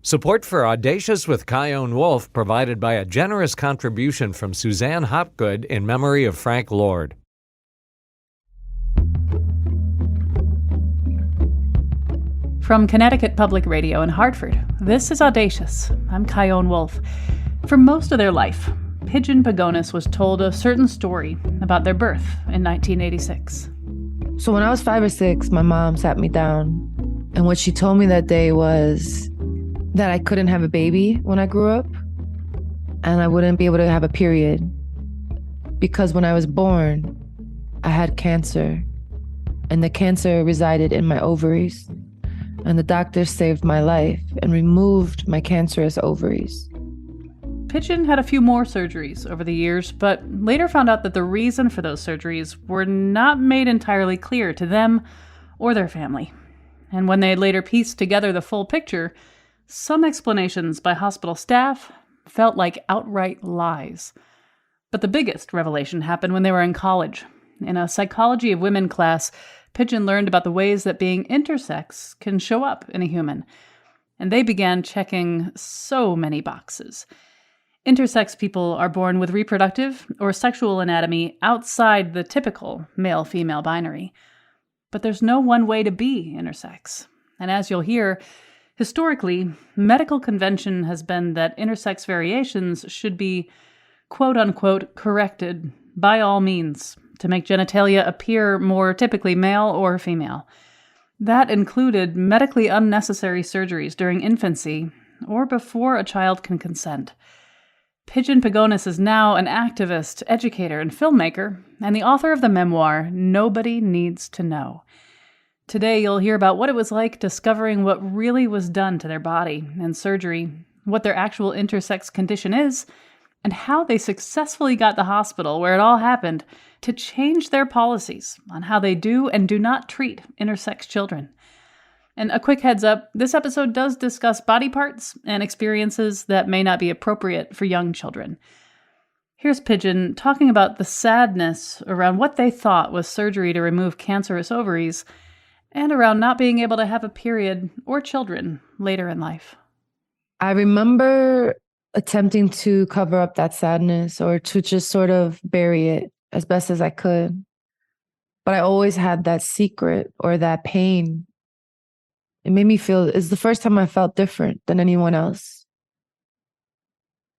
Support for Audacious with Chion Wolf provided by a generous contribution from Suzanne Hopgood in memory of Frank Lord. From Connecticut Public Radio in Hartford, this is Audacious. I'm Chion Wolf. For most of their life, Pidgeon Pagonis was told a certain story about their birth in 1986. So when I was 5 or 6, my mom sat me down, and what she told me that day was that I couldn't have a baby when I grew up, and I wouldn't be able to have a period because when I was born, I had cancer, and the cancer resided in my ovaries, and the doctor saved my life and removed my cancerous ovaries. Pidgeon had a few more surgeries over the years, but later found out that the reason for those surgeries were not made entirely clear to them or their family. And when they later pieced together the full picture, some explanations by hospital staff felt like outright lies. But the biggest revelation happened when they were in college. In a psychology of women class, Pidgeon learned about the ways that being intersex can show up in a human. And they began checking so many boxes. Intersex people are born with reproductive or sexual anatomy outside the typical male-female binary. But there's no one way to be intersex. And as you'll hear, historically, medical convention has been that intersex variations should be quote-unquote corrected by all means to make genitalia appear more typically male or female. That included medically unnecessary surgeries during infancy or before a child can consent. Pidgeon Pagonis is now an activist, educator, and filmmaker, and the author of the memoir, Nobody Needs to Know. Today, you'll hear about what it was like discovering what really was done to their body in surgery, what their actual intersex condition is, and how they successfully got the hospital where it all happened to change their policies on how they do and do not treat intersex children. And a quick heads up, this episode does discuss body parts and experiences that may not be appropriate for young children. Here's Pidgeon talking about the sadness around what they thought was surgery to remove cancerous ovaries, and around not being able to have a period or children later in life. I remember attempting to cover up that sadness or to just sort of bury it as best as I could. But I always had that secret or that pain. It made me feel, it's the first time I felt different than anyone else.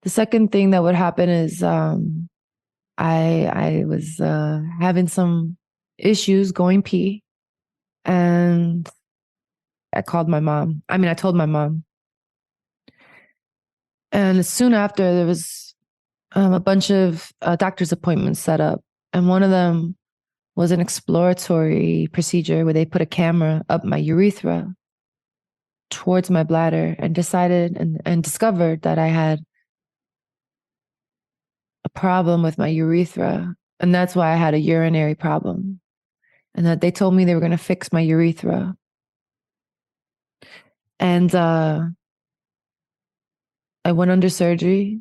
The second thing that would happen is I was having some issues going pee. And I told my mom. And soon after, there was a bunch of doctor's appointments set up. And one of them was an exploratory procedure where they put a camera up my urethra towards my bladder and decided and discovered that I had a problem with my urethra. And that's why I had a urinary problem. And that they told me they were going to fix my urethra. And I went under surgery,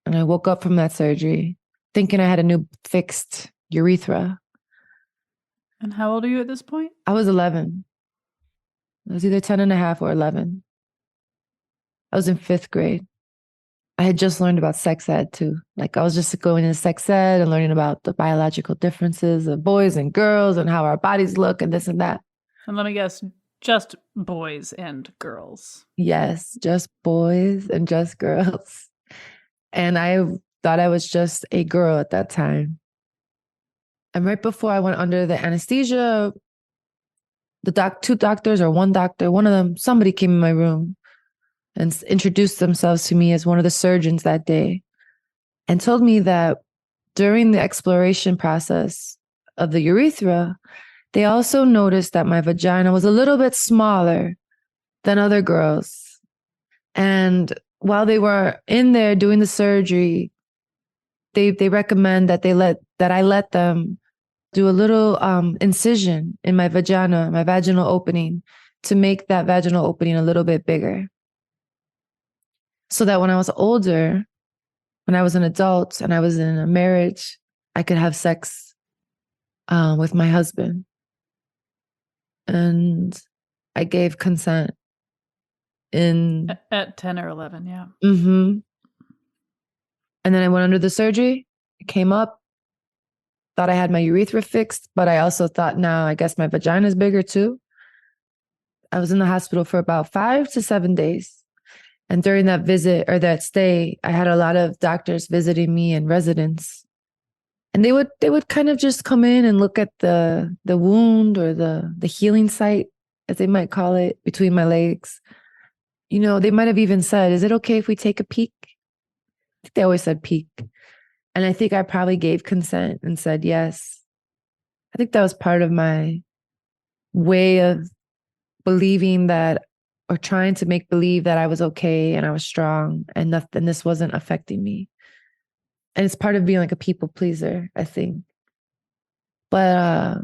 and I woke up from that surgery thinking I had a new fixed urethra. And how old are you at this point? I was 11. I was either 10 and a half or 11. I was in 5th grade. I had just learned about sex ed too. Like I was just going into sex ed and learning about the biological differences of boys and girls and how our bodies look and this and that. And let me guess, just boys and girls. Yes, just boys and just girls. And I thought I was just a girl at that time. And right before I went under the anesthesia, two doctors or one doctor, one of them, somebody came in my room and introduced themselves to me as one of the surgeons that day and told me that during the exploration process of the urethra, they also noticed that my vagina was a little bit smaller than other girls. And while they were in there doing the surgery, they recommend that I let them do a little incision in my vagina, my vaginal opening, to make that vaginal opening a little bit bigger. So that when I was older, when I was an adult and I was in a marriage, I could have sex with my husband. And I gave consent in At 10 or 11, yeah. And then I went under the surgery. It came up. Thought I had my urethra fixed, but I also thought, now I guess my vagina is bigger too. I was in the hospital for about 5 to 7 days. And during that visit or that stay, I had a lot of doctors visiting me and residents. And they would kind of just come in and look at the wound or the healing site, as they might call it, between my legs. You know, they might have even said, "Is it okay if we take a peek?" I think they always said peek. And I think I probably gave consent and said yes. I think that was part of my way of believing that, or trying to make believe that I was okay and I was strong and nothing, this wasn't affecting me. And it's part of being like a people pleaser, I think. But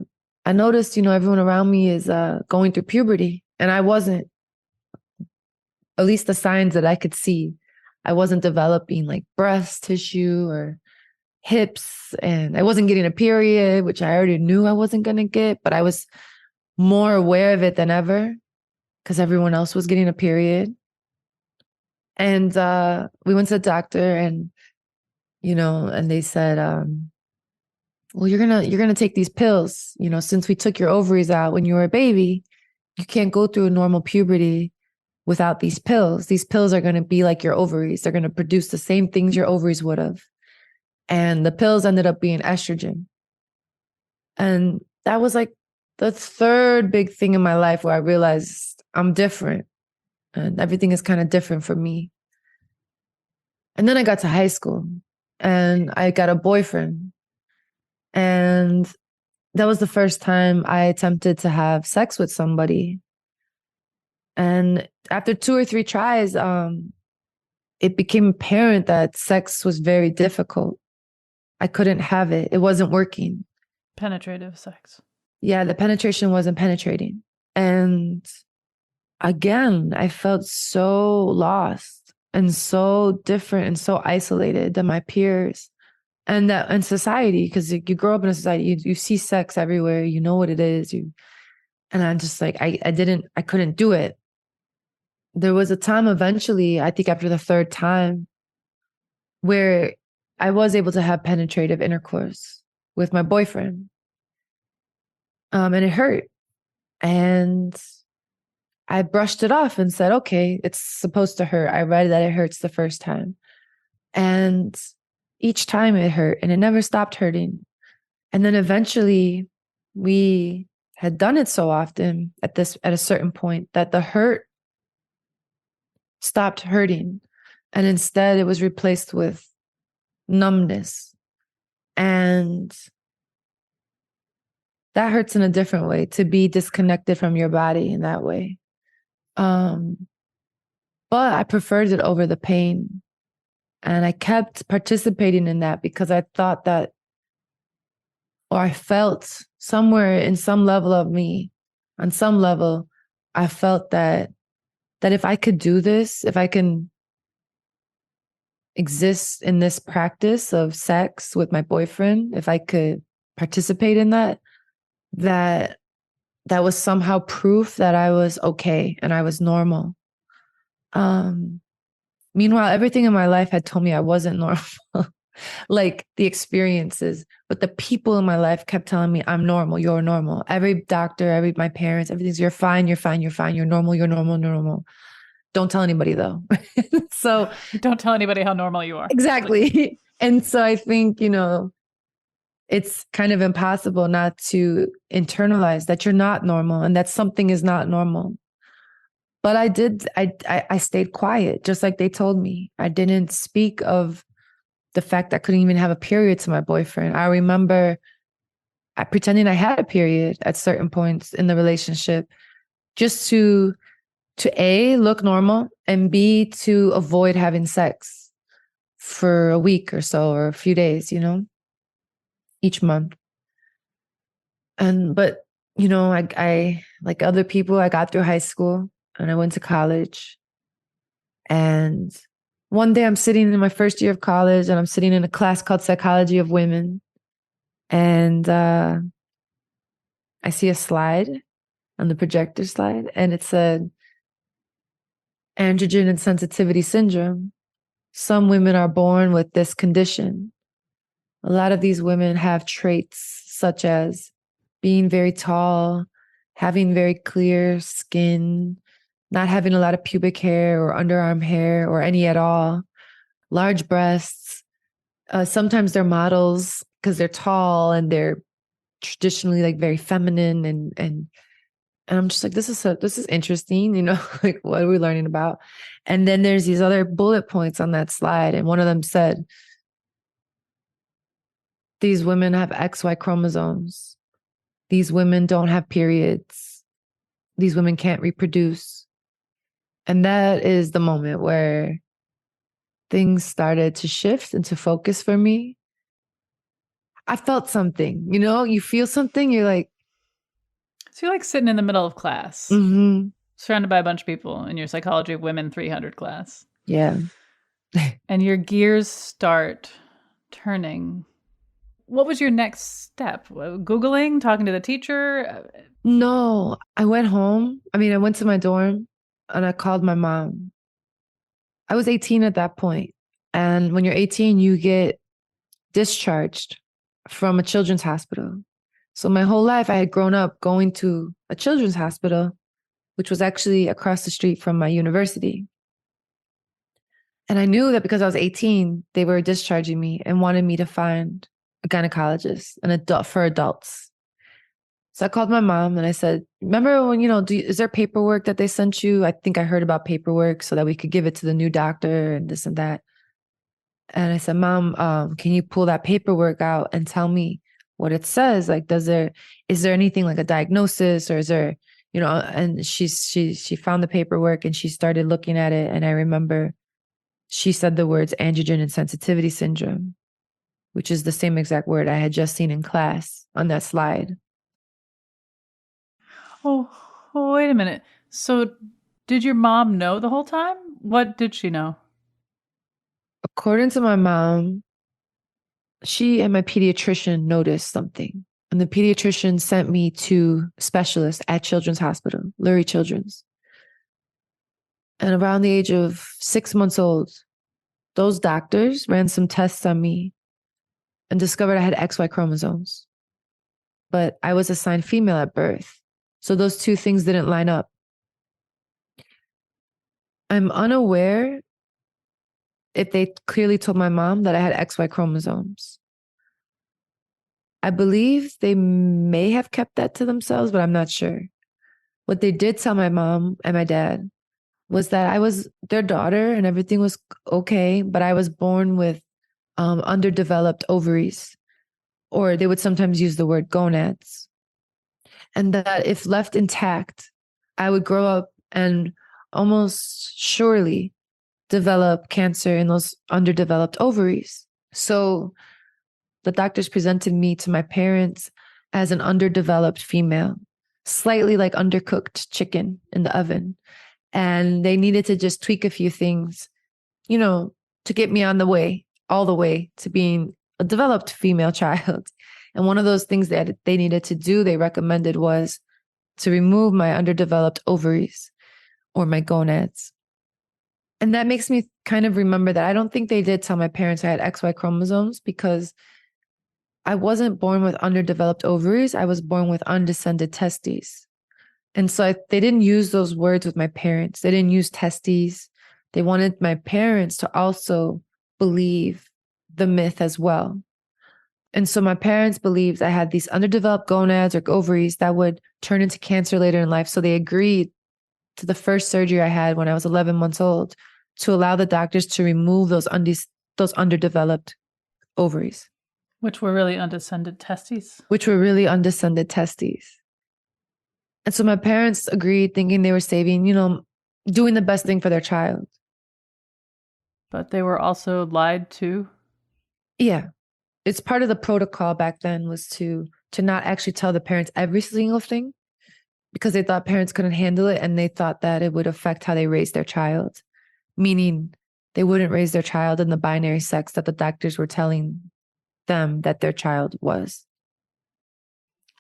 I noticed, you know, everyone around me is going through puberty, and I wasn't. At least the signs that I could see, I wasn't developing like breast tissue or hips, and I wasn't getting a period, which I already knew I wasn't going to get, but I was more aware of it than ever because everyone else was getting a period. And we went to the doctor, and, you know, and they said, well, you're gonna take these pills. You know, since we took your ovaries out when you were a baby, you can't go through a normal puberty without these pills. These pills are going to be like your ovaries. They're going to produce the same things your ovaries would have. And the pills ended up being estrogen. And that was like the third big thing in my life where I realized I'm different and everything is kind of different for me. And then I got to high school and I got a boyfriend. And that was the first time I attempted to have sex with somebody. And after 2 or 3 tries, it became apparent that sex was very difficult. I couldn't have it. It wasn't working. Penetrative sex. Yeah, the penetration wasn't penetrating. And again, I felt so lost and so different and so isolated than my peers and that in society, because you grow up in a society, you see sex everywhere, you know what it is. And I'm just like, I couldn't do it. There was a time eventually, I think after the 3rd time, where I was able to have penetrative intercourse with my boyfriend. And it hurt. And I brushed it off and said, okay, it's supposed to hurt. I read that it hurts the first time. And each time it hurt, and it never stopped hurting. And then eventually we had done it so often at a certain point that the hurt stopped hurting. And instead it was replaced with numbness. And that hurts in a different way, to be disconnected from your body in that way. But I preferred it over the pain. And I kept participating in that because I thought that, or I felt somewhere in some level of me, on some level, I felt that if I could do this, if I can exist in this practice of sex with my boyfriend, if I could participate in that was somehow proof that I was okay and I was normal. Meanwhile, everything in my life had told me I wasn't normal, like the experiences, but the people in my life kept telling me I'm normal, you're normal. Every doctor, my parents, everything's you're fine, you're fine, you're fine, you're normal, you're normal, normal. Don't tell anybody though. So don't tell anybody how normal you are. Exactly. And so I think, you know, it's kind of impossible not to internalize that you're not normal and that something is not normal. But I stayed quiet, just like they told me. I didn't speak of the fact I couldn't even have a period to my boyfriend. I remember pretending I had a period at certain points in the relationship just to A, look normal, and B, to avoid having sex for a week or so, or a few days, you know, each month. But, you know, I like other people, I got through high school and I went to college. And one day I'm sitting in my first year of college and I'm sitting in a class called Psychology of Women. And I see a slide on the projector slide, and it said, androgen insensitivity syndrome. Some women are born with this condition. A lot of these women have traits such as being very tall, having very clear skin, not having a lot of pubic hair or underarm hair or any at all, large breasts. Sometimes they're models because they're tall and they're traditionally like very feminine and I'm just like, this is interesting, like what are we learning about? And then there's these other bullet points on that slide, and one of them said, these women have XY chromosomes. These women don't have periods. These women can't reproduce. And that is the moment where things started to shift into focus for me. I felt something, you feel something, you're like. So you're like sitting in the middle of class, surrounded by a bunch of people in your Psychology of Women 300 class. Yeah. And your gears start turning. What was your next step? Googling, talking to the teacher? No, I went home. I went to my dorm and I called my mom. I was 18 at that point. And when you're 18, you get discharged from a children's hospital. So my whole life, I had grown up going to a children's hospital, which was actually across the street from my university. And I knew that because I was 18, they were discharging me and wanted me to find a gynecologist, an adult for adults. So I called my mom and I said, remember when, is there paperwork that they sent you? I think I heard about paperwork so that we could give it to the new doctor and this and that. And I said, Mom, can you pull that paperwork out and tell me what it says? Like, is there anything like a diagnosis, or is there, and she found the paperwork and she started looking at it. And I remember she said the words androgen insensitivity syndrome, which is the same exact word I had just seen in class on that slide. Oh, wait a minute. So did your mom know the whole time? What did she know? According to my mom, she and my pediatrician noticed something. And the pediatrician sent me to specialists at Children's Hospital, Lurie Children's. And around the age of 6 months old, those doctors ran some tests on me and discovered I had XY chromosomes. But I was assigned female at birth. So those two things didn't line up. I'm unaware if they clearly told my mom that I had XY chromosomes. I believe they may have kept that to themselves, but I'm not sure. What they did tell my mom and my dad was that I was their daughter and everything was okay, but I was born with underdeveloped ovaries, or they would sometimes use the word gonads. And that if left intact, I would grow up and almost surely develop cancer in those underdeveloped ovaries. So the doctors presented me to my parents as an underdeveloped female, slightly like undercooked chicken in the oven. And they needed to just tweak a few things, to get me on the way, all the way to being a developed female child. And one of those things that they needed to do, they recommended, was to remove my underdeveloped ovaries or my gonads. And that makes me kind of remember that I don't think they did tell my parents I had XY chromosomes, because I wasn't born with underdeveloped ovaries. I was born with undescended testes. And so they didn't use those words with my parents. They didn't use testes. They wanted my parents to also believe the myth as well. And so my parents believed I had these underdeveloped gonads or ovaries that would turn into cancer later in life. So they agreed to the first surgery I had when I was 11 months old to allow the doctors to remove those underdeveloped ovaries. Which were really undescended testes. And so my parents agreed, thinking they were saving, doing the best thing for their child. But they were also lied to? Yeah. It's part of the protocol back then was to not actually tell the parents every single thing, because they thought parents couldn't handle it, and they thought that it would affect how they raised their child, meaning they wouldn't raise their child in the binary sex that the doctors were telling them that their child was.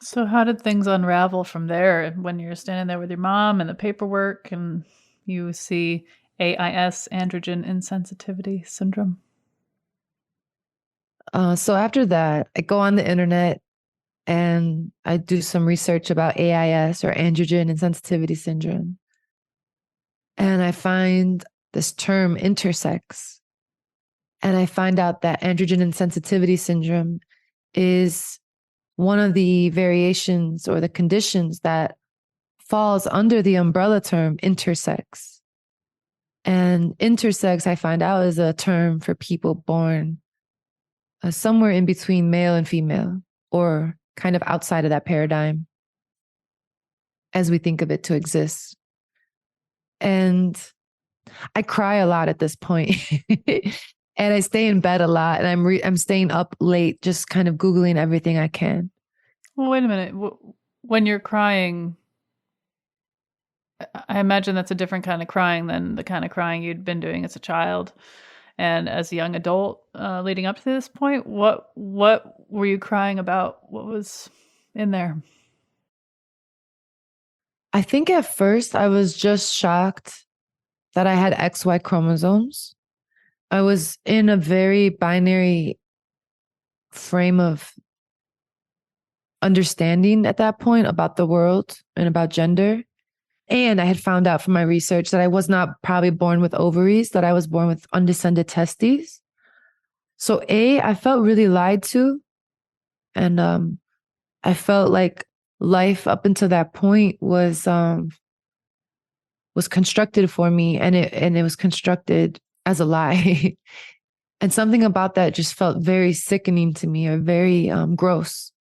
So how did things unravel from there when you're standing there with your mom and the paperwork and you see AIS, androgen insensitivity syndrome? So after that, I go on the internet and I do some research about AIS, or androgen insensitivity syndrome. And I find this term intersex. And I find out that androgen insensitivity syndrome is one of the variations or the conditions that falls under the umbrella term intersex. And intersex, I find out, is a term for people born somewhere in between male and female, or kind of outside of that paradigm as we think of it to exist. And I cry a lot at this point. And I stay in bed a lot, and I'm staying up late, just kind of Googling everything I can. Well, wait a minute. When you're crying, I imagine that's a different kind of crying than the kind of crying you'd been doing as a child and as a young adult leading up to this point. What were you crying about? What was in there? I think at first I was just shocked that I had XY chromosomes. I was in a very binary frame of understanding at that point about the world and about gender. And I had found out from my research that I was not probably born with ovaries, that I was born with undescended testes. So I felt really lied to. And I felt like life up until that point was constructed for me, and it was constructed as a lie. And something about that just felt very sickening to me, or very gross,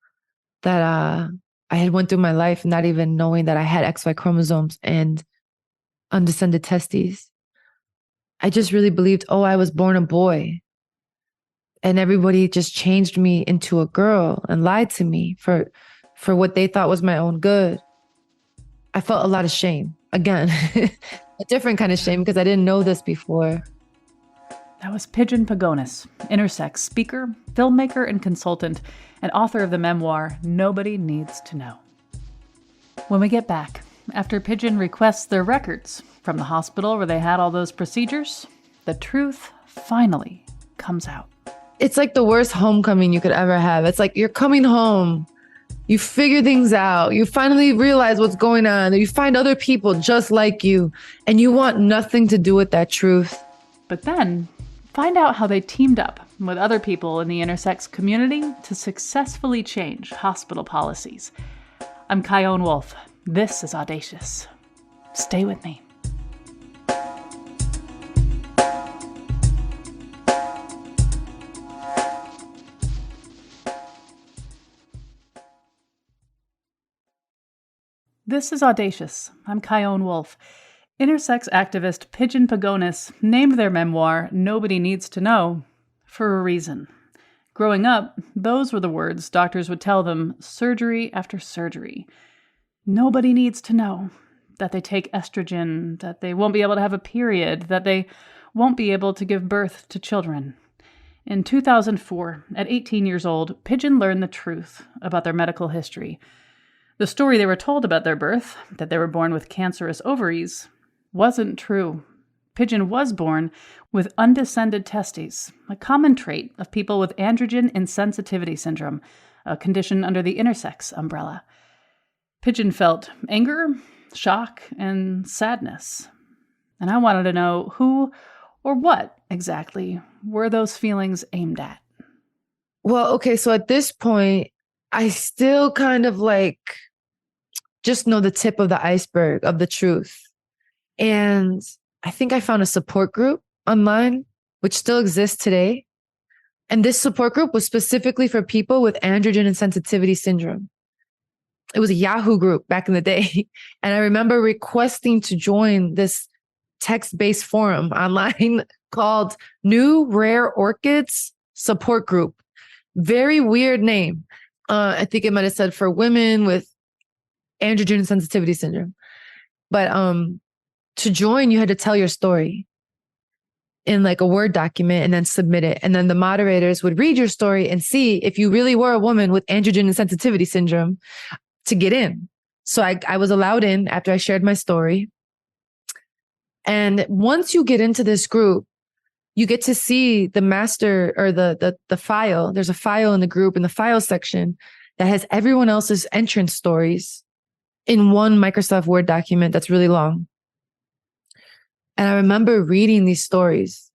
that I had went through my life not even knowing that I had XY chromosomes and undescended testes. I just really believed, I was born a boy. And everybody just changed me into a girl and lied to me for what they thought was my own good. I felt a lot of shame. Again, a different kind of shame, because I didn't know this before. That was Pidgeon Pagonis, intersex speaker, filmmaker, and consultant, and author of the memoir, Nobody Needs to Know. When we get back, after Pidgeon requests their records from the hospital where they had all those procedures, the truth finally comes out. It's like the worst homecoming you could ever have. It's like you're coming home, you figure things out, you finally realize what's going on, and you find other people just like you, and you want nothing to do with that truth. But then, find out how they teamed up with other people in the intersex community to successfully change hospital policies. I'm Chion Wolf. This is Audacious. Stay with me. This is Audacious. I'm Chion Wolf. Intersex activist Pidgeon Pagonis named their memoir Nobody Needs to Know for a reason. Growing up, those were the words doctors would tell them surgery after surgery. Nobody needs to know that they take estrogen, that they won't be able to have a period, that they won't be able to give birth to children. In 2004, at 18 years old, Pidgeon learned the truth about their medical history. The story they were told about their birth, that they were born with cancerous ovaries, wasn't true. Pidgeon was born with undescended testes, a common trait of people with androgen insensitivity syndrome, a condition under the intersex umbrella. Pidgeon felt anger, shock, and sadness. And I wanted to know who or what exactly were those feelings aimed at. Well, okay, so at this point, I still kind of just know the tip of the iceberg of the truth. And I think I found a support group online, which still exists today. And this support group was specifically for people with androgen insensitivity syndrome. It was a Yahoo group back in the day. And I remember requesting to join this text-based forum online called New Rare Orchids Support Group. Very weird name. I think it might have said for women with androgen sensitivity syndrome. But to join, you had to tell your story in a Word document and then submit it. And then the moderators would read your story and see if you really were a woman with androgen insensitivity syndrome to get in. So I was allowed in after I shared my story. And once you get into this group, you get to see the master or the file. There's a file in the group in the file section that has everyone else's entrance stories in one Microsoft Word document that's really long. And I remember reading these stories,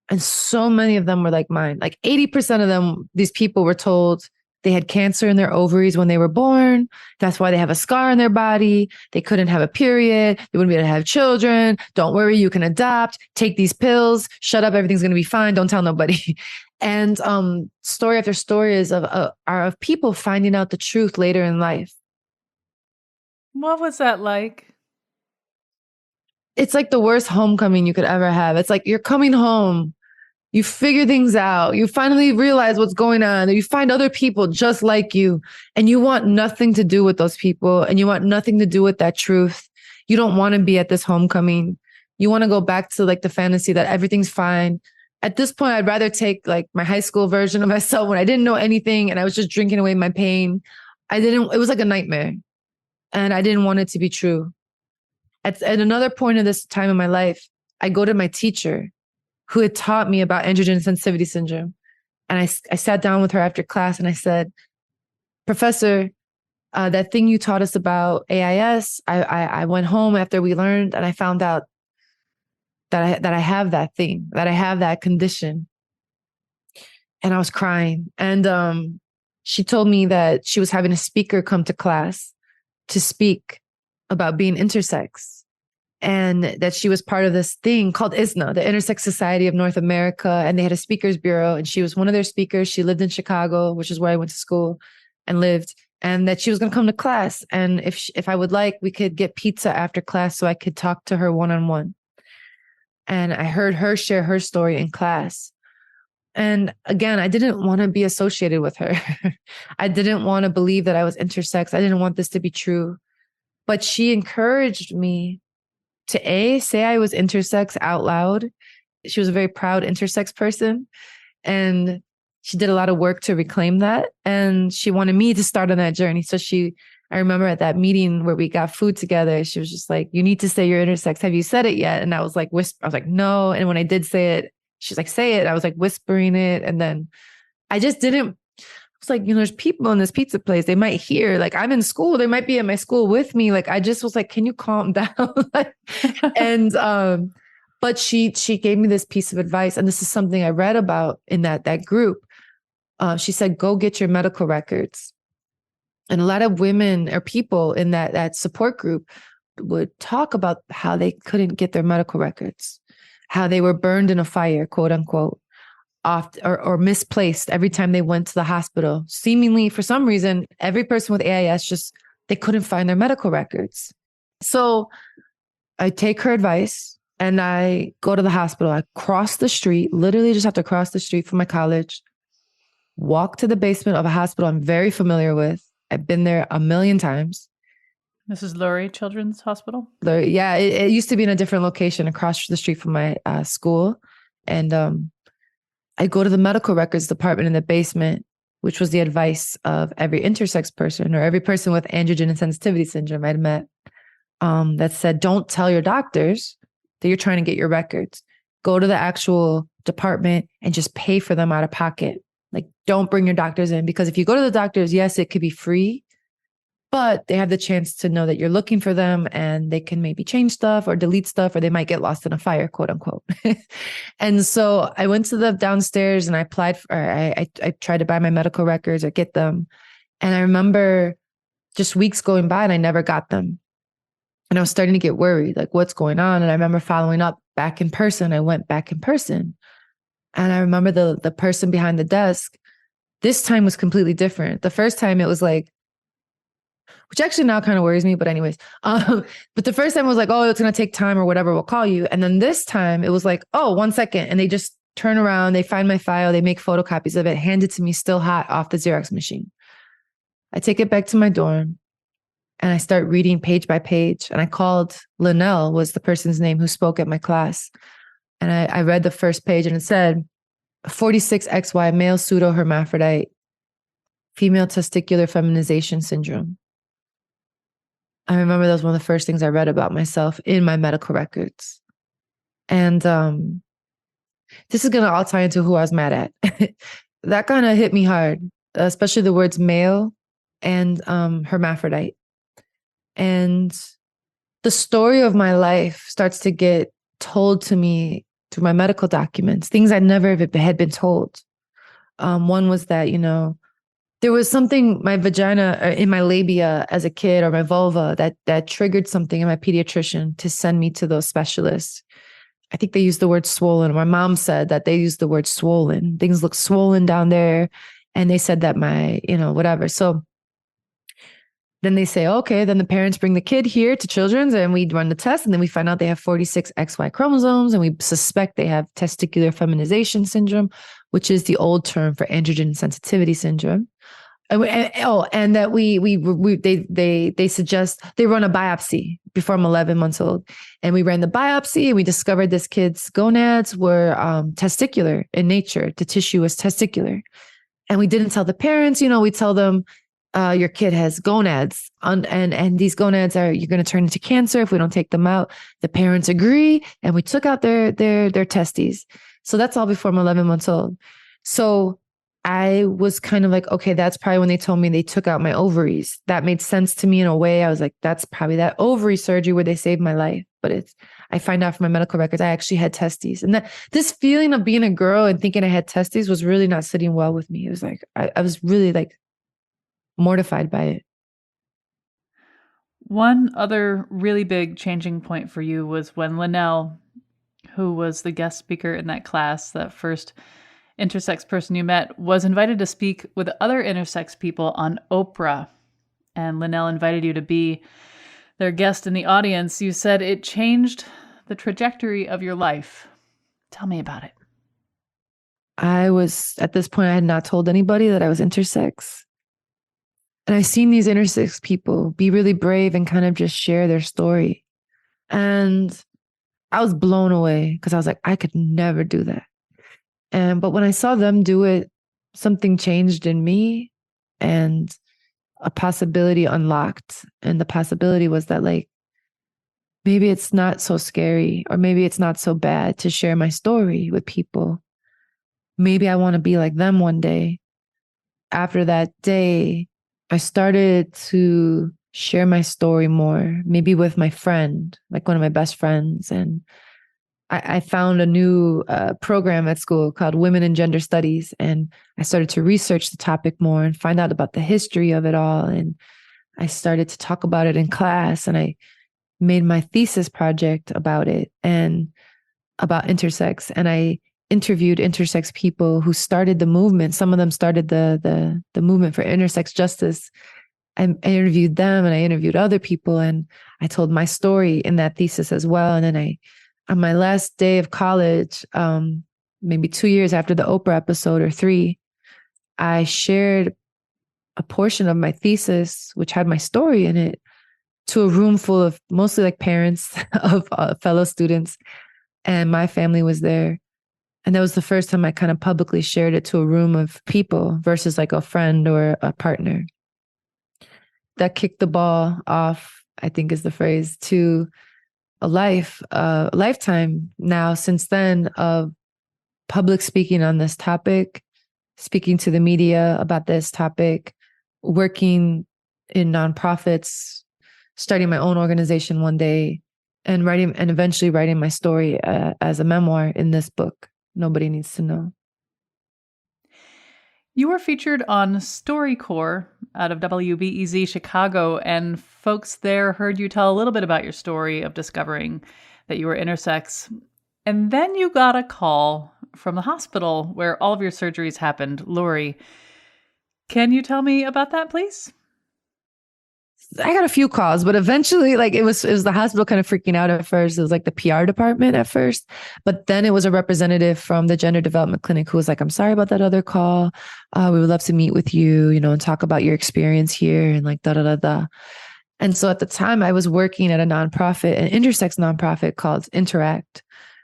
and so many of them were like mine. Like 80% of them, these people were told they had cancer in their ovaries when they were born. That's why they have a scar on their body. They couldn't have a period. They wouldn't be able to have children. Don't worry, you can adopt. Take these pills. Shut up, everything's going to be fine. Don't tell nobody. And story after story are of people finding out the truth later in life. What was that like? It's like the worst homecoming you could ever have. It's like you're coming home. You figure things out. You finally realize what's going on. And you find other people just like you. And you want nothing to do with those people. And you want nothing to do with that truth. You don't want to be at this homecoming. You want to go back to like the fantasy that everything's fine. At this point, I'd rather take like my high school version of myself when I didn't know anything and I was just drinking away my pain. It was like a nightmare. And I didn't want it to be true. At another point in this time in my life, I go to my teacher who had taught me about androgen sensitivity syndrome. And I sat down with her after class and I said, Professor, that thing you taught us about AIS, I went home after we learned and I found out that I have that thing, that I have that condition. And I was crying. And she told me that she was having a speaker come to class to speak about being intersex. And that she was part of this thing called ISNA, the Intersex Society of North America. And they had a speakers bureau and she was one of their speakers. She lived in Chicago, which is where I went to school and lived. And that she was going to come to class. And if I would like, we could get pizza after class so I could talk to her one-on-one. And I heard her share her story in class. And again, I didn't want to be associated with her. I didn't want to believe that I was intersex. I didn't want this to be true. But she encouraged me to say I was intersex out loud. She was a very proud intersex person. And she did a lot of work to reclaim that. And she wanted me to start on that journey. So I remember at that meeting where we got food together, she was just like, you need to say you're intersex. Have you said it yet? And I was like, I was like, no. And when I did say it, she's like, say it. I was like whispering it. And then I just didn't. It's like, there's people in this pizza place. They might hear, like, I'm in school. They might be at my school with me. Like, I just was like, can you calm down? And, but she gave me this piece of advice. And this is something I read about in that group. She said, go get your medical records. And a lot of women or people in that support group would talk about how they couldn't get their medical records, how they were burned in a fire, quote unquote. Off or misplaced every time they went to the hospital. Seemingly, for some reason, every person with AIS they couldn't find their medical records. So I take her advice and I go to the hospital. I cross the street, literally just have to cross the street from my college, walk to the basement of a hospital I'm very familiar with. I've been there a million times. This is Lurie Children's Hospital? Yeah, it used to be in a different location across the street from my school. And I go to the medical records department in the basement, which was the advice of every intersex person or every person with androgen sensitivity syndrome I'd met, that said, don't tell your doctors that you're trying to get your records. Go to the actual department and just pay for them out of pocket. Like, don't bring your doctors in, because if you go to the doctors, yes, it could be free, but they have the chance to know that you're looking for them and they can maybe change stuff or delete stuff, or they might get lost in a fire, quote unquote. And so I went to the downstairs and I applied I tried to buy my medical records or get them. And I remember just weeks going by and I never got them. And I was starting to get worried, like, what's going on? And I remember following up back in person. I went back in person. And I remember the person behind the desk, this time was completely different. The first time it was like, which actually now kind of worries me, but anyways. But the first time it was like, oh, it's going to take time or whatever, we'll call you. And then this time it was like, oh, 1 second. And they just turn around, they find my file, they make photocopies of it, hand it to me still hot off the Xerox machine. I take it back to my dorm and I start reading page by page. And I called Linnell, was the person's name who spoke at my class. And I read the first page and it said, 46XY male pseudohermaphrodite, female testicular feminization syndrome. I remember that was one of the first things I read about myself in my medical records. And this is going to all tie into who I was mad at. That kind of hit me hard, especially the words male and hermaphrodite. And the story of my life starts to get told to me through my medical documents, things I never had been told. One was that, there was something, my vagina in my labia as a kid, or my vulva, that triggered something in my pediatrician to send me to those specialists. I think they used the word swollen. My mom said that they used the word swollen. Things look swollen down there. And they said that whatever. So then they say, okay, then the parents bring the kid here to children's and we run the test. And then we find out they have 46 XY chromosomes. And we suspect they have testicular feminization syndrome, which is the old term for androgen sensitivity syndrome. And that they suggest they run a biopsy before I'm 11 months old. And we ran the biopsy and we discovered this kid's gonads were testicular in nature. The tissue was testicular. And we didn't tell the parents, we tell them, your kid has gonads and these gonads you're going to turn into cancer if we don't take them out. The parents agree. And we took out their testes. So that's all before I'm 11 months old. So I was kind of like, okay, that's probably when they told me they took out my ovaries. That made sense to me in a way. I was like, that's probably that ovary surgery where they saved my life. But I find out from my medical records, I actually had testes. And this feeling of being a girl and thinking I had testes was really not sitting well with me. It was like, I was really like mortified by it. One other really big changing point for you was when Linnell, who was the guest speaker in that class, that first intersex person you met, was invited to speak with other intersex people on Oprah. And Linnell invited you to be their guest in the audience. You said it changed the trajectory of your life. Tell me about it. At this point, I had not told anybody that I was intersex. And I seen these intersex people be really brave and kind of just share their story. And I was blown away because I was like, I could never do that. But when I saw them do it, something changed in me and a possibility unlocked. And the possibility was that like, maybe it's not so scary, or maybe it's not so bad to share my story with people. Maybe I want to be like them one day. After that day, I started to share my story more, maybe with my friend, like one of my best friends. And I found a new program at school called Women in Gender Studies. And I started to research the topic more and find out about the history of it all. And I started to talk about it in class. And I made my thesis project about it and about intersex. And I interviewed intersex people who started the movement. Some of them started the movement for intersex justice. I interviewed them and I interviewed other people. And I told my story in that thesis as well. And then on my last day of college, maybe 2 years after the Oprah episode or 3, I shared a portion of my thesis, which had my story in it, to a room full of mostly like parents of fellow students. And my family was there. And that was the first time I kind of publicly shared it to a room of people versus like a friend or a partner. That kicked the ball off, I think is the phrase, to a lifetime now since then of public speaking on this topic, speaking to the media about this topic, working in nonprofits, starting my own organization one day, and eventually writing my story as a memoir in this book, Nobody Needs to Know. You were featured on StoryCorps out of WBEZ Chicago, and folks there heard you tell a little bit about your story of discovering that you were intersex. And then you got a call from the hospital where all of your surgeries happened, Lori. Can you tell me about that, please? I got a few calls, but eventually, like it was the hospital kind of freaking out at first. It was like the PR department at first, but then it was a representative from the gender development clinic who was like, "I'm sorry about that other call. We would love to meet with you, and talk about your experience here and like da da da da." And so at the time, I was working at a nonprofit, an intersex nonprofit called Interact,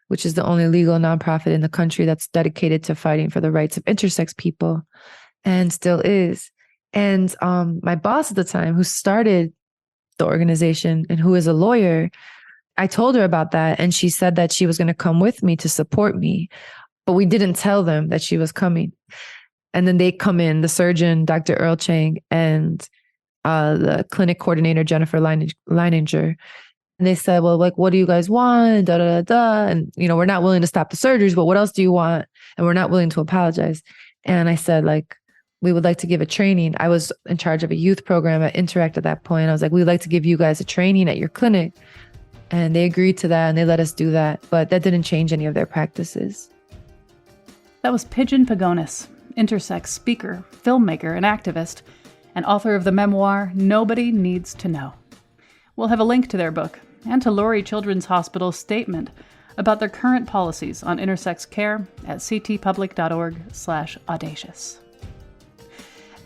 which is the only legal nonprofit in the country that's dedicated to fighting for the rights of intersex people, and still is. And my boss at the time, who started the organization and who is a lawyer, I told her about that. And she said that she was going to come with me to support me, but we didn't tell them that she was coming. And then they come in, the surgeon, Dr. Earl Chang, and the clinic coordinator, Jennifer Leininger. And they said, well, like, what do you guys want? Da, da, da, da. And, we're not willing to stop the surgeries, but what else do you want? And we're not willing to apologize. And I said, like, we would like to give a training. I was in charge of a youth program at Interact at that point. I was like, we'd like to give you guys a training at your clinic. And they agreed to that and they let us do that. But that didn't change any of their practices. That was Pidgeon Pagonis, intersex speaker, filmmaker, and activist, and author of the memoir, Nobody Needs to Know. We'll have a link to their book and to Lurie Children's Hospital's statement about their current policies on intersex care at ctpublic.org/audacious.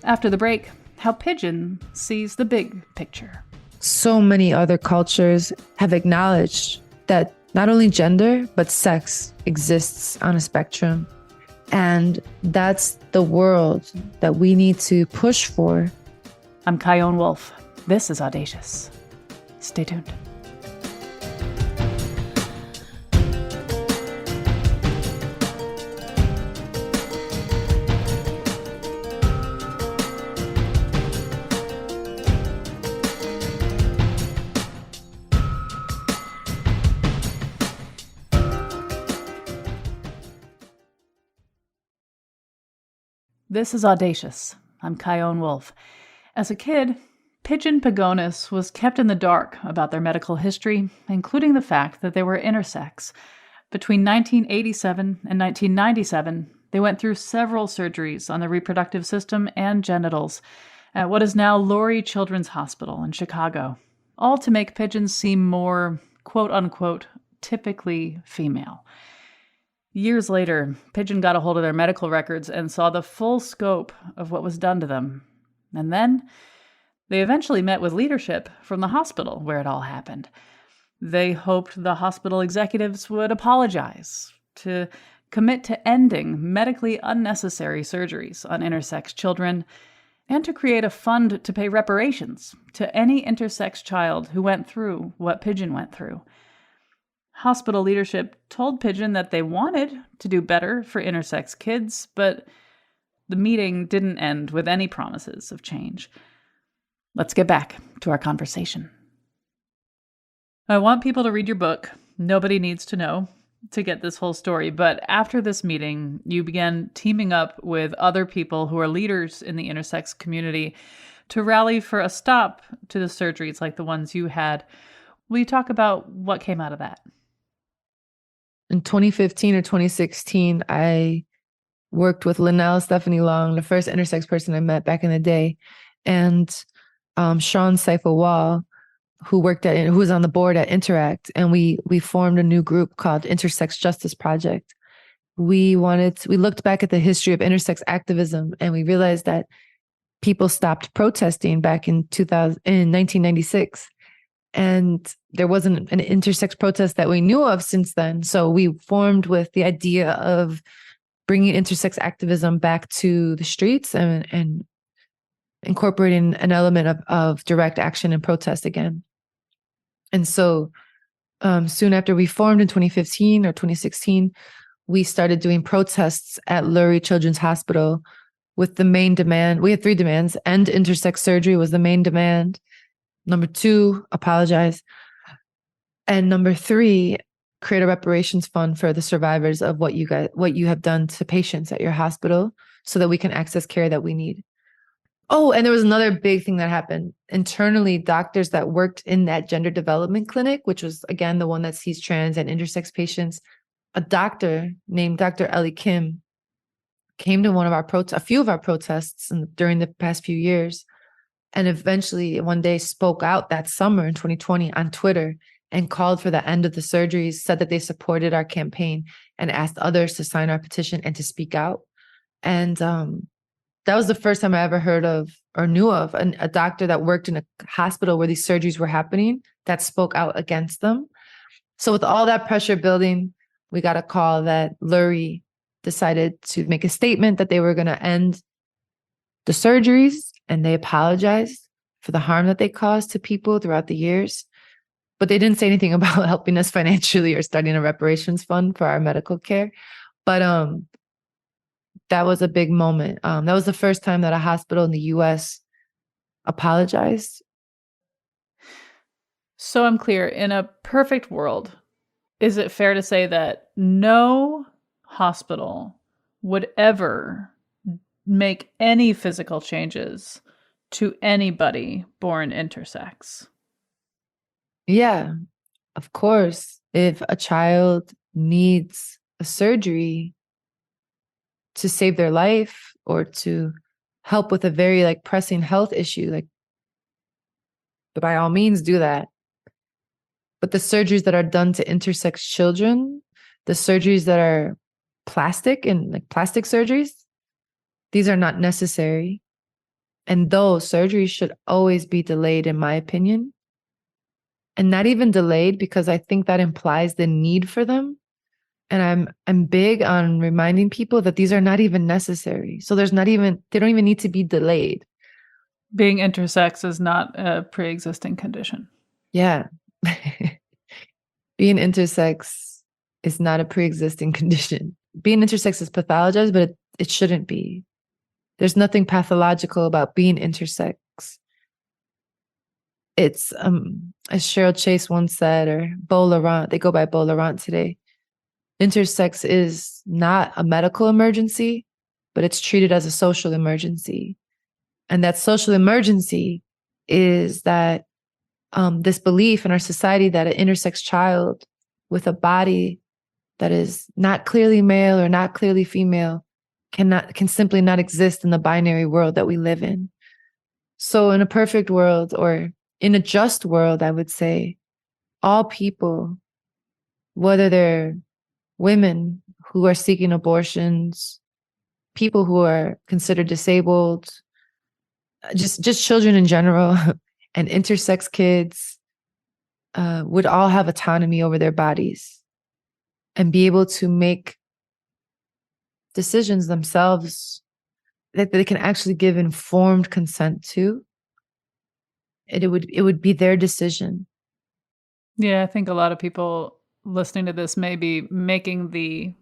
After the break, how Pidgeon sees the big picture. So many other cultures have acknowledged that not only gender, but sex exists on a spectrum. And that's the world that we need to push for. I'm Chion Wolf. This is Audacious. Stay tuned. This is Audacious. I'm Chion Wolf. As a kid, Pidgeon Pagonis was kept in the dark about their medical history, including the fact that they were intersex. Between 1987 and 1997, they went through several surgeries on the reproductive system and genitals at what is now Lurie Children's Hospital in Chicago, all to make pigeons seem more, quote-unquote, typically female. Years later, Pidgeon got a hold of their medical records and saw the full scope of what was done to them. And then they eventually met with leadership from the hospital where it all happened. They hoped the hospital executives would apologize, to commit to ending medically unnecessary surgeries on intersex children, and to create a fund to pay reparations to any intersex child who went through what Pidgeon went through. Hospital leadership told Pidgeon that they wanted to do better for intersex kids, but the meeting didn't end with any promises of change. Let's get back to our conversation. I want people to read your book, Nobody Needs to Know, to get this whole story. But after this meeting, you began teaming up with other people who are leaders in the intersex community to rally for a stop to the surgeries like the ones you had. Will you talk about what came out of that? In 2015 or 2016, I worked with Linnell Stephanie Long, the first intersex person I met back in the day, and Sean Saifa Wall, who was on the board at Interact, and we formed a new group called Intersex Justice Project. We looked back at the history of intersex activism, and we realized that people stopped protesting back in 1996. And there wasn't an intersex protest that we knew of since then. So we formed with the idea of bringing intersex activism back to the streets and incorporating an element of direct action and protest again. And so soon after we formed in 2015 or 2016, we started doing protests at Lurie Children's Hospital with the main demand. We had 3 demands. End intersex surgery was the main demand. Number 2, apologize. And number 3, create a reparations fund for the survivors of what you have done to patients at your hospital so that we can access care that we need. Oh, and there was another big thing that happened. Internally, doctors that worked in that gender development clinic, which was, again, the one that sees trans and intersex patients, a doctor named Dr. Ellie Kim came to a few of our protests during the past few years, and eventually one day spoke out that summer in 2020 on Twitter and called for the end of the surgeries, said that they supported our campaign and asked others to sign our petition and to speak out. And that was the first time I ever heard of or knew of a doctor that worked in a hospital where these surgeries were happening that spoke out against them. So with all that pressure building, we got a call that Lurie decided to make a statement that they were going to end the surgeries, and they apologized. for the harm that they caused to people throughout the years. But they didn't say anything about helping us financially or starting a reparations fund for our medical care. But that was a big moment. That was the first time that a hospital in the US apologized. So I'm clear, in a perfect world, is it fair to say that no hospital would ever make any physical changes to anybody born intersex? Yeah, of course. If a child needs a surgery to save their life or to help with a very like pressing health issue, like by all means do that. But the surgeries that are done to intersex children, the surgeries that are plastic and like plastic surgeries, these are not necessary. And those surgeries should always be delayed, in my opinion. And not even delayed because I think that implies the need for them. And I'm big on reminding people that these are not even necessary. So they don't even need to be delayed. Being intersex is not a pre-existing condition. Yeah. Being intersex is not a pre-existing condition. Being intersex is pathologized, but it shouldn't be. There's nothing pathological about being intersex. It's, as Cheryl Chase once said, or Beau Laurent, they go by Beau Laurent today, intersex is not a medical emergency, but it's treated as a social emergency. And that social emergency is that this belief in our society that an intersex child with a body that is not clearly male or not clearly female can simply not exist in the binary world that we live in. So in a perfect world, or in a just world, I would say, all people, whether they're women who are seeking abortions, people who are considered disabled, just children in general, and intersex kids, would all have autonomy over their bodies and be able to make decisions themselves that they can actually give informed consent to. It would be their decision. Yeah, I think a lot of people listening to this may be making the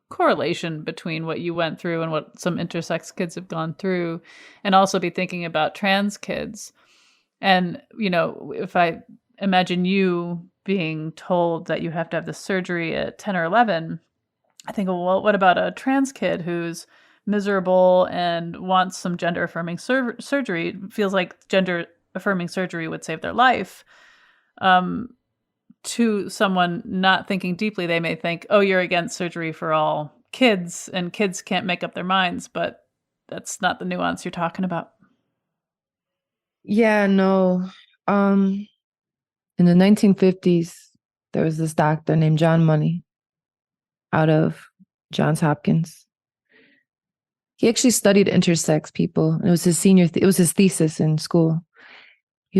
correlation between what you went through and what some intersex kids have gone through, and also be thinking about trans kids. And, if I imagine you being told that you have to have this surgery at 10 or 11, I think, well, what about a trans kid who's miserable and wants some gender affirming surgery, feels like gender affirming surgery would save their life? To someone not thinking deeply, they may think, oh, you're against surgery for all kids and kids can't make up their minds, but that's not the nuance you're talking about. Yeah, no. In the 1950s, there was this doctor named John Money out of Johns Hopkins. He actually studied intersex people. It was his it was his thesis in school. He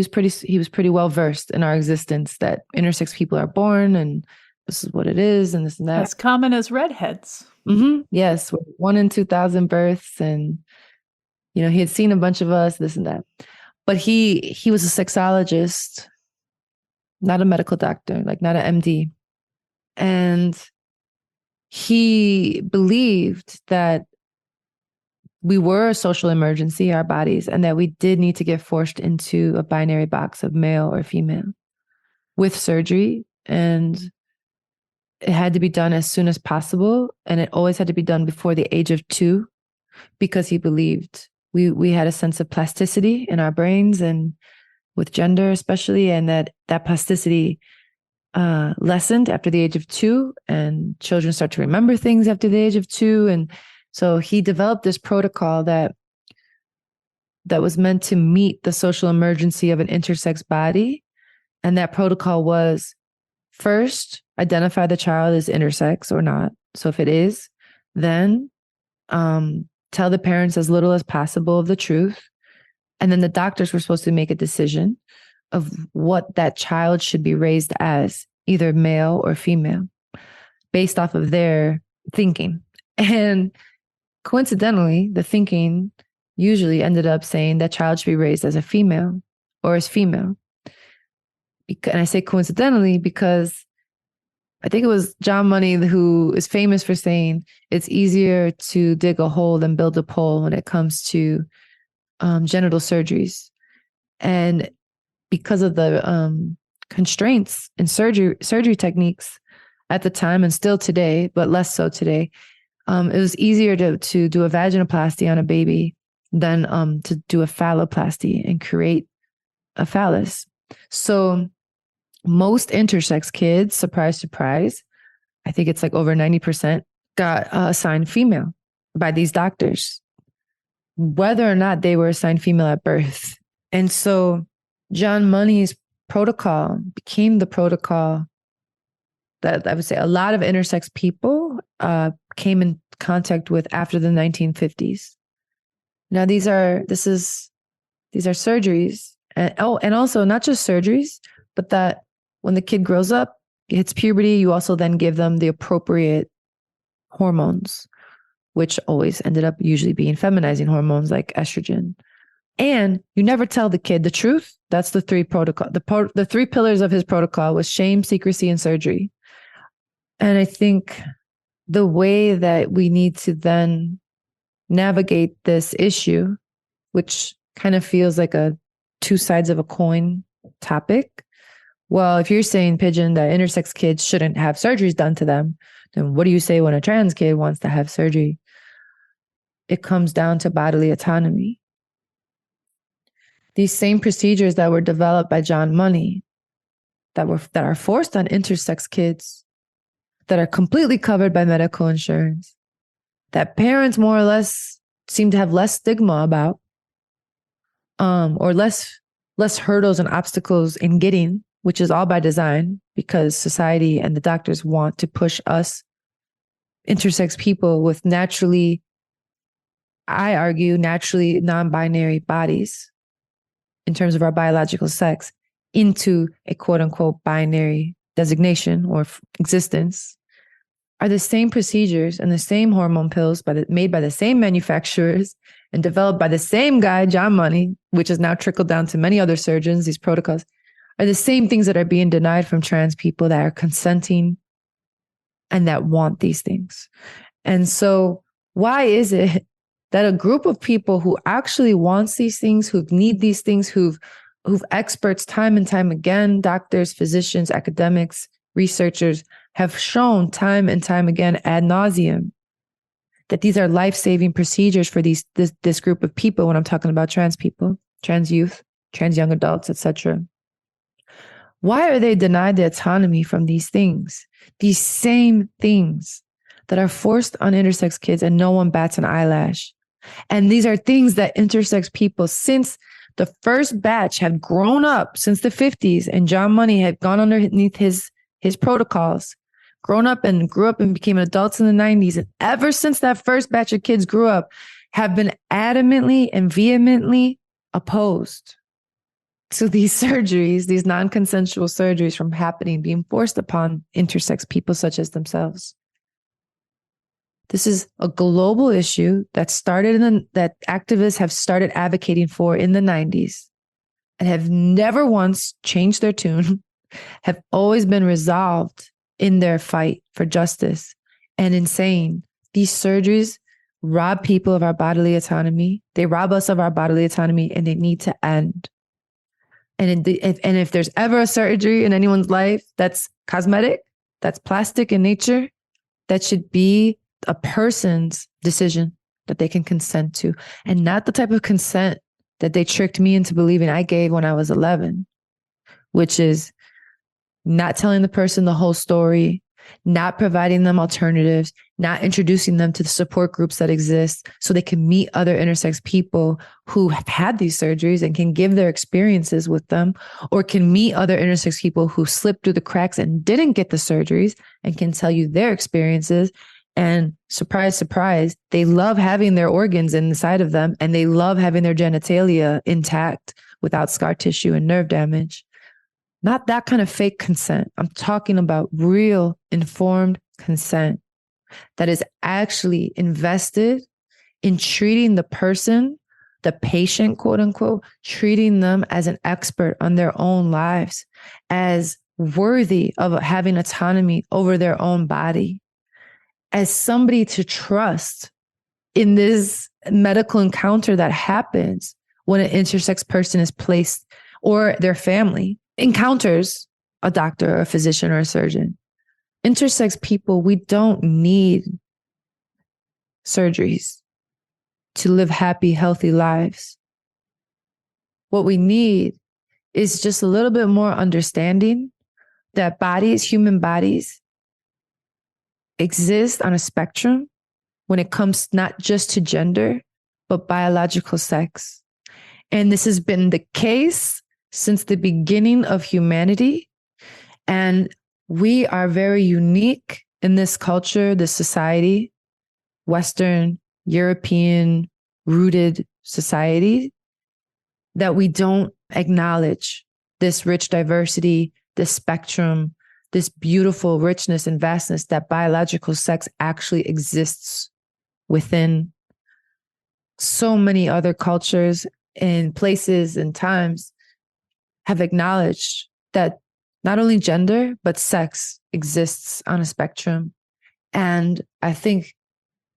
was pretty well versed in our existence, that intersex people are born and this is what it is and this and that. As common as redheads. Mm-hmm. Yes, 1 in 2,000 births, and he had seen a bunch of us, this and that. But he was a sexologist, not a medical doctor, like not an MD. And he believed that we were a social emergency, our bodies, and that we did need to get forced into a binary box of male or female with surgery. And it had to be done as soon as possible. And it always had to be done before the age of 2, because he believed we had a sense of plasticity in our brains, and with gender especially, and that plasticity lessened after the age of 2, and children start to remember things after the age of 2. And so he developed this protocol that was meant to meet the social emergency of an intersex body. And that protocol was, first, identify the child as intersex or not. So if it is, then tell the parents as little as possible of the truth. And then the doctors were supposed to make a decision of what that child should be raised as, either male or female, based off of their thinking. And coincidentally, the thinking usually ended up saying that child should be raised as a female, or as female. And I say coincidentally because I think it was John Money who is famous for saying it's easier to dig a hole than build a pole when it comes to genital surgeries. And because of the constraints in surgery techniques at the time and still today, but less so today, it was easier to do a vaginoplasty on a baby than to do a phalloplasty and create a phallus. So most intersex kids, surprise, surprise, I think it's like over 90%, got assigned female by these doctors, whether or not they were assigned female at birth. And so John Money's protocol became the protocol that I would say a lot of intersex people came in contact with after the 1950s. Now, these are surgeries, and also not just surgeries, but that when the kid grows up, hits puberty, you also then give them the appropriate hormones, which always ended up usually being feminizing hormones like estrogen. And you never tell the kid the truth. That's the three protocol. The three pillars of his protocol was shame, secrecy, and surgery. And I think the way that we need to then navigate this issue, which kind of feels like a two sides of a coin topic. Well, if you're saying, Pidgeon, that intersex kids shouldn't have surgeries done to them, then what do you say when a trans kid wants to have surgery? It comes down to bodily autonomy. These same procedures that were developed by John Money, that are forced on intersex kids, that are completely covered by medical insurance, that parents more or less seem to have less stigma about, or less hurdles and obstacles in getting, which is all by design because society and the doctors want to push us intersex people with naturally, I argue, naturally non-binary bodies in terms of our biological sex into a quote unquote binary designation or existence, are the same procedures and the same hormone pills made by the same manufacturers and developed by the same guy, John Money, which has now trickled down to many other surgeons. These protocols are the same things that are being denied from trans people that are consenting and that want these things. And so why is it that a group of people who actually wants these things, who need these things, who've experts time and time again, doctors, physicians, academics, researchers, have shown time and time again ad nauseum that these are life-saving procedures for this group of people when I'm talking about trans people, trans youth, trans young adults, etc. Why are they denied the autonomy from these things? These same things that are forced on intersex kids and no one bats an eyelash. And these are things that intersex people, since the first batch, have grown up since the 50s, and John Money had gone underneath his protocols, grown up and grew up and became adults in the 90s. And ever since that first batch of kids grew up, have been adamantly and vehemently opposed to these surgeries, these non-consensual surgeries from happening, being forced upon intersex people such as themselves. This is a global issue that that activists have started advocating for in the 90s and have never once changed their tune, have always been resolved in their fight for justice and in saying these surgeries rob people of our bodily autonomy. They rob us of our bodily autonomy and they need to end. And if there's ever a surgery in anyone's life that's cosmetic, that's plastic in nature, that should be a person's decision that they can consent to, and not the type of consent that they tricked me into believing I gave when I was 11, which is not telling the person the whole story, not providing them alternatives, not introducing them to the support groups that exist so they can meet other intersex people who have had these surgeries and can give their experiences with them, or can meet other intersex people who slipped through the cracks and didn't get the surgeries and can tell you their experiences. And surprise, surprise, they love having their organs inside of them and they love having their genitalia intact without scar tissue and nerve damage. Not that kind of fake consent. I'm talking about real informed consent that is actually invested in treating the person the patient, quote unquote, treating them as an expert on their own lives, as worthy of having autonomy over their own body, as somebody to trust in this medical encounter that happens when an intersex person is placed, or their family encounters a doctor or a physician or a surgeon. Intersex people, we don't need surgeries to live happy, healthy lives. What we need is just a little bit more understanding that bodies, human bodies, exist on a spectrum when it comes not just to gender, but biological sex. And this has been the case since the beginning of humanity. And we are very unique in this culture, this society, Western, European rooted society, that we don't acknowledge this rich diversity, this spectrum, this beautiful richness and vastness that biological sex actually exists within. So many other cultures and places and times have acknowledged that not only gender, but sex exists on a spectrum. And I think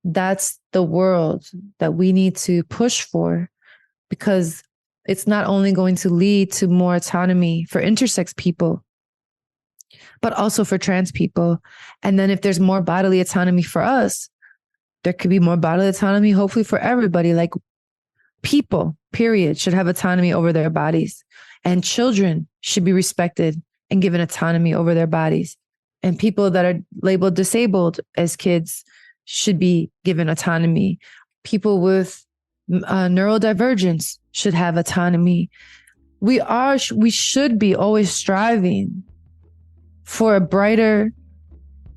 that's the world that we need to push for, because it's not only going to lead to more autonomy for intersex people, but also for trans people. And then if there's more bodily autonomy for us, there could be more bodily autonomy, hopefully for everybody. Like, people, period, should have autonomy over their bodies. And children should be respected and given autonomy over their bodies. And people that are labeled disabled as kids should be given autonomy. People with neurodivergence should have autonomy. We should be always striving for a brighter,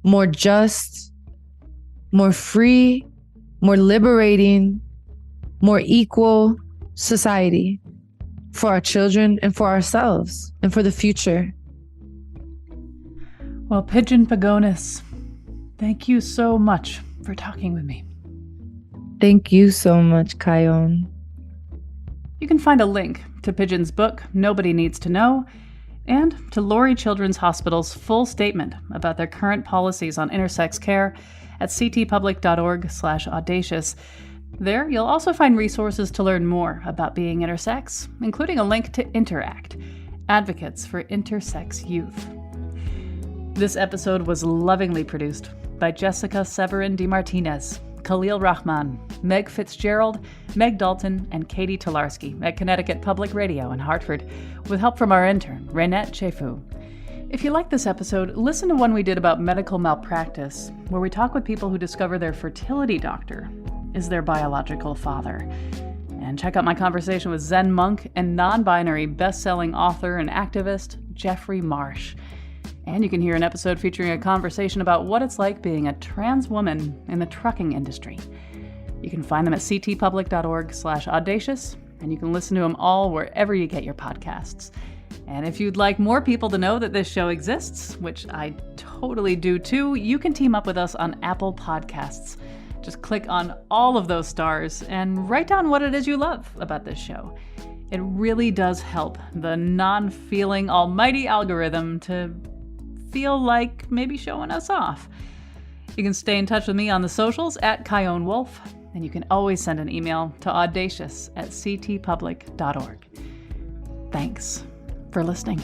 more just, more free, more liberating, more equal society for our children and for ourselves and for the future. Well, Pidgeon Pagonis, thank you so much for talking with me. Thank you so much, Kayon. You can find a link to Pidgeon's book, Nobody Needs to Know, and to Laurie Children's Hospital's full statement about their current policies on intersex care at ctpublic.org/audacious. There, you'll also find resources to learn more about being intersex, including a link to Interact, advocates for intersex youth. This episode was lovingly produced by Jessica Severin de Martinez, Khaleel Rahman, Meg Fitzgerald, Meg Dalton, and Catie Talarski at Connecticut Public Radio in Hartford, with help from our intern, Reinett Chefu. If you like this episode, listen to one we did about medical malpractice, where we talk with people who discover their fertility doctor is their biological father. And check out my conversation with Zen monk and non-binary best-selling author and activist, Jeffrey Marsh. And you can hear an episode featuring a conversation about what it's like being a trans woman in the trucking industry. You can find them at ctpublic.org/audacious, and you can listen to them all wherever you get your podcasts. And if you'd like more people to know that this show exists, which I totally do too, you can team up with us on Apple Podcasts. Just click on all of those stars and write down what it is you love about this show. It really does help the non-feeling almighty algorithm to feel like maybe showing us off. You can stay in touch with me on the socials at Kayon Wolf, and you can always send an email to audacious@ctpublic.org. Thanks for listening.